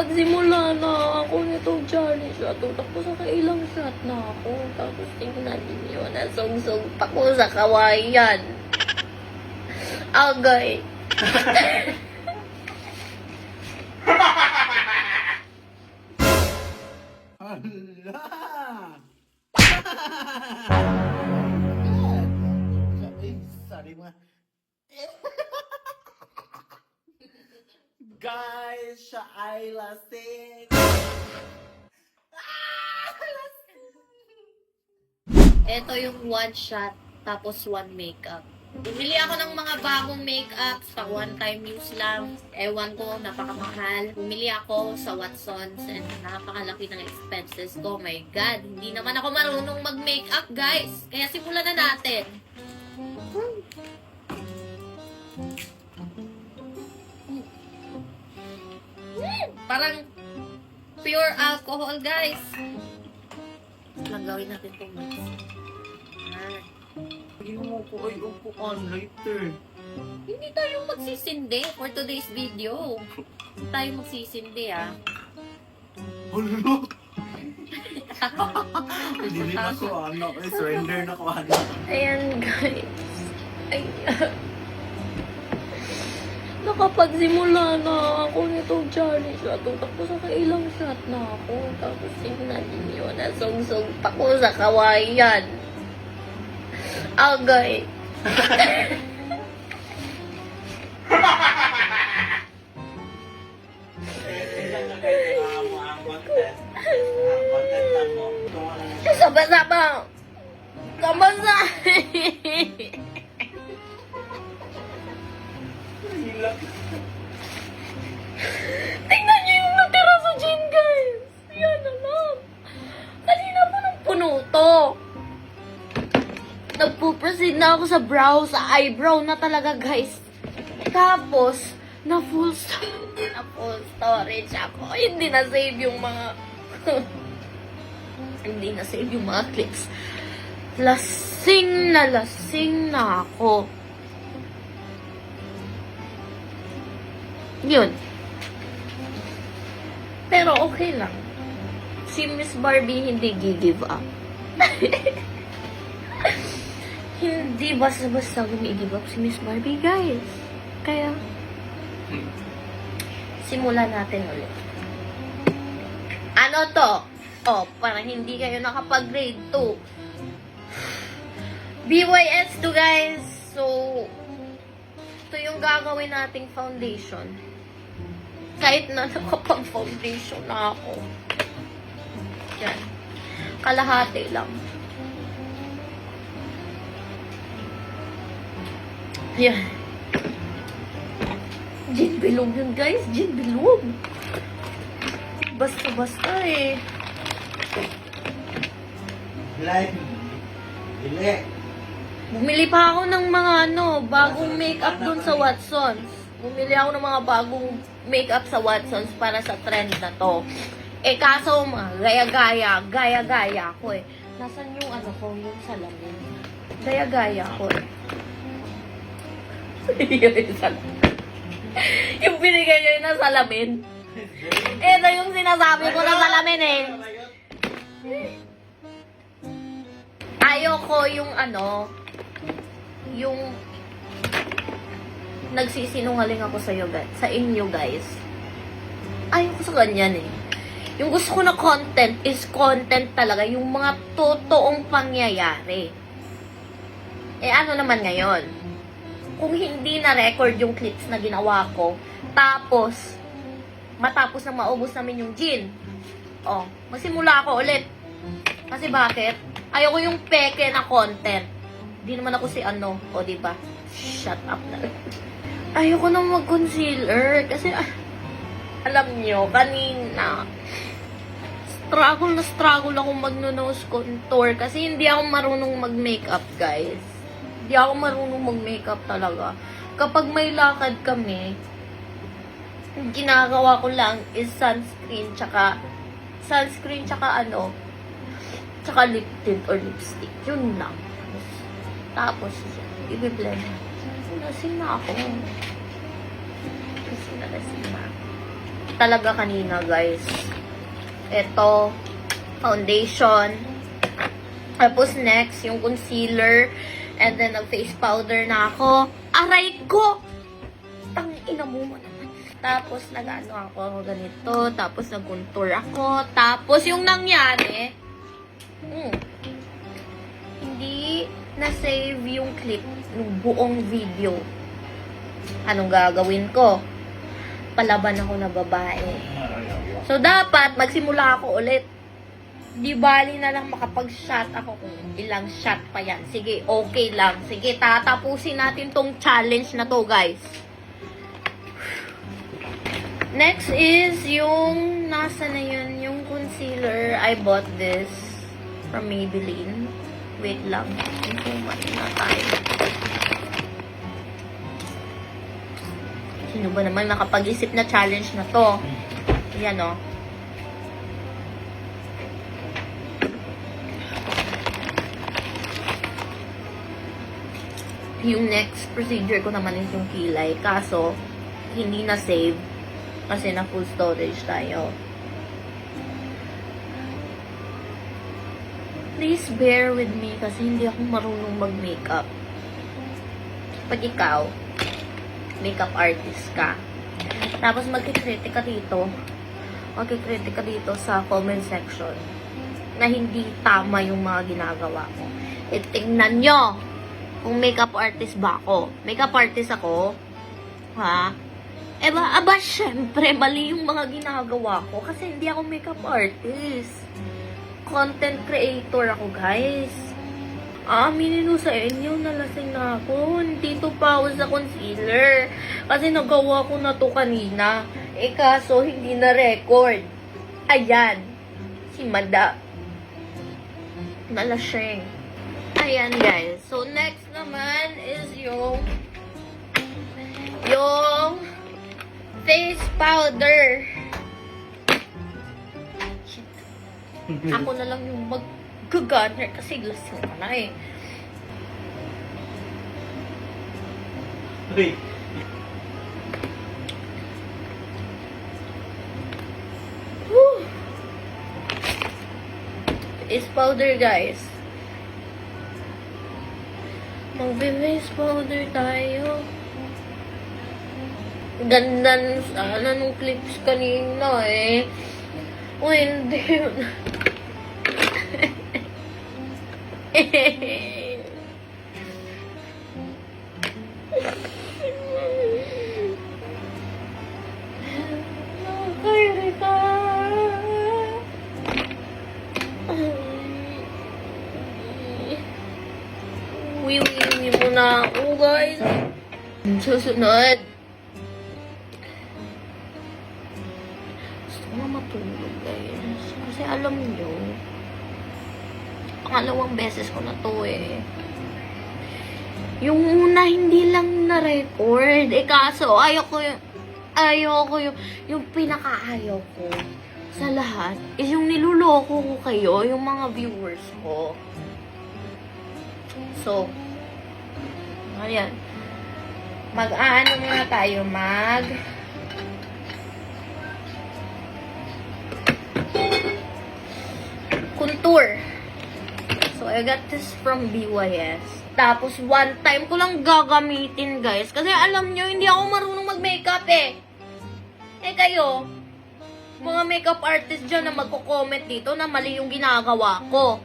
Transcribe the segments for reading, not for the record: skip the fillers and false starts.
Nakapagsimula na ako nitong challenge na to. Tapos nakailang shot na ako. Tapos tingnan ninyo, nasungsong pa ko sa kawayan. Agay. Hala! Ay, sorry mga. Guys, siya ay lasing. Ito yung one shot, tapos one makeup. Bumili ako ng mga bagong makeup sa one-time use lang. Ewan ko, napakamahal. Bumili ako sa Watsons and napakalaki ng expenses ko. Oh my God, hindi naman ako marunong mag-makeup, guys. Kaya simulan na natin. Parang pure alcohol, guys. Lang gawin natin itong mix. Ginawa ko ay upuan later. Hindi tayo magsisindi for today's video. Hindi tayo magsisindi, ah. Hala! Hindi rin ako surrender na ko Ayan, guys. Ayan. Nakapagsimula na ako nitong challenge na to. Tapos nakailang shot na ako. Tapos tingnan ninyo, nasungsong pa ko sa kawayan. Agay. Sabay-sabay. Sabay-sabay. Tingnan niyo yung natira sa gin, guys. Yan na lang. Kanina pa nang puno to. Nagpo-proceed na ako sa brow, sa eyebrow na talaga, guys. Tapos, na full storage ako. Hindi na save yung mga hindi na save yung mga clips. Lasing na ako. Yun. Pero okay lang. Si Miss Barbie hindi gi-give up. Hindi basta-basta gumi-give up si Miss Barbie, guys. Kaya, simulan natin ulit. Ano to? Oh, parang hindi kayo nakapag-grade 2. BYS to, guys. So, ito yung gagawin nating foundation. Kahit na nakapag-foundation na ako. Yan. Kalahati lang. Yan. Gin bilog yun, guys. Gin bilog. Basta-basta eh. Live. Dili. Bumili pa ako ng mga bagong makeup dun sa Watsons. Bumili ako ng mga bagong makeup sa Watsons para sa trend na to. Eh kaso gaya-gaya ko eh. Nasaan yung ko, yung salamin? Gaya-gaya ko eh. Yung binigay niya na salamin. Ito yung sinasabi ko na salamin eh. Ayoko yung yung nagsisinungaling ako sa inyo guys. Ayoko sa ganyan eh. Yung gusto ko na content is content talaga. Yung mga totoong pangyayari. Eh ano naman ngayon? Kung hindi na-record yung clips na ginawa ko, tapos, matapos na maubos namin yung gin, magsimula ako ulit. Kasi bakit? Ayoko yung peke na content. Di naman ako si diba? Shut up na. Ayoko nang mag-concealer. Kasi, alam nyo, kanina, struggle ako mag-nose contour. Kasi hindi ako marunong mag-makeup, guys. Hindi ako marunong mag-makeup talaga. Kapag may lakad kami, ginagawa ko lang is sunscreen, tsaka lip tint or lipstick. Yun lang. Tapos, i-blend. Lasing na ako. Lasing na. talaga kanina, guys. Ito, foundation. Tapos next, yung concealer. And then, nag-face powder na ako. Aray ko! Tangina mo naman. Tapos, nag-ano ako ganito. Tapos, nag-contour ako. Tapos, yung nangyari, hindi na-save yung clip ng buong video. Anong gagawin ko? Palaban ako na babae. So, dapat, magsimula ako ulit. Di bali na lang makapag-shot ako kung ilang shot pa yan. Sige, okay lang. Sige, tatapusin natin tong challenge na to, guys. Next is yung, nasa na yun, yung concealer. I bought this from Maybelline. Wait lang. Kumain na tayo. Sino ba naman nakapag-isip na challenge na to? Yan, oh. Yung next procedure ko naman is yung kilay. Kaso, hindi na save. Kasi na full storage tayo. Please bear with me kasi hindi ako marunong mag-makeup. Pag ikaw, makeup artist ka, tapos magkikritik ka dito, sa comment section na hindi tama yung mga ginagawa ko. Tingnan nyo kung makeup artist ba ako. Makeup artist ako? Ha? Aba, syempre, mali yung mga ginagawa ko kasi hindi ako makeup artist. Content creator ako, guys. Aminin ko sa inyo, nalasing na ako. Dito pa ako sa concealer. Kasi nagawa ko na to kanina. Kaso, hindi na record. Ayan. Si Mada. Nalasing. Ayan, guys. So, next naman is yung face powder. Shit. Ako na lang yung mag-gunner kasi lasing ka na eh. Wait. Whew. Face powder, guys. Mag-face powder tayo. Ganda sana nung clips kanina eh. O hindi. Nakakairi ka. Wiwi muna ako, guys. Susunod. Gusto ko matulog, guys. Kasi alam nyo, pangalawang beses ko na to eh. Yung una, hindi lang na-record. Kaso, ayoko yung pinaka-ayaw ko sa lahat is yung niluloko ko kayo, yung mga viewers ko. So, ayan. Mag-aano muna tayo, contour. So, I got this from BYS. Tapos, one time ko lang gagamitin, guys. Kasi alam nyo, hindi ako marunong mag-makeup eh. Kayo, mga makeup artist dyan na magko-comment dito na mali yung ginagawa ko.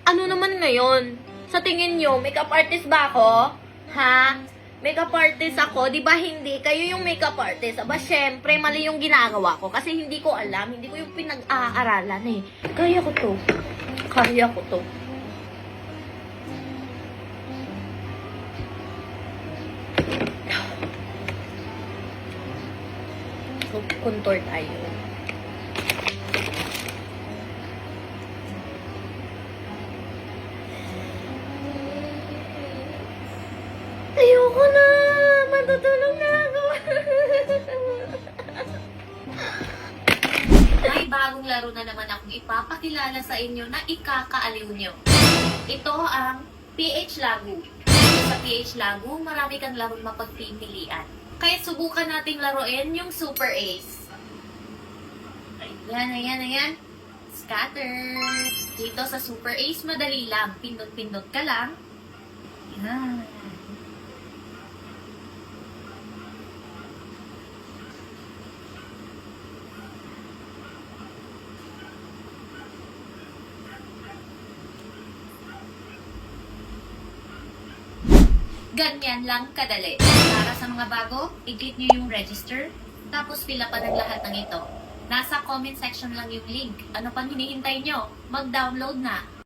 Ano naman ngayon? Sa tingin nyo, makeup artist ba ako? Ha? Makeup artist ako? Di ba hindi? Kayo yung makeup artist. Aba, syempre, mali yung ginagawa ko. Kasi hindi ko alam. Hindi ko yung pinag-aaralan eh. Kaya ko to. So, contour tayo. Ayoko na! Matutulog na ako! May bagong laro na naman akong ipapakilala sa inyo na ikakaaliw nyo. Ito ang PH Lagu. Sa PH Lagu, marami kang larong mapagpipilian. Kaya subukan nating laruin yung Super Ace. Yan, ayan, ayan. Scatter. Dito sa Super Ace, madali lang. Pindot-pindot ka lang. Yan. Ganyan lang kadali. Para sa mga bago, i-click nyo yung register, tapos fill up ng lahat ng ito. Nasa comment section lang yung link. Ano pang hinihintay nyo? Mag-download na.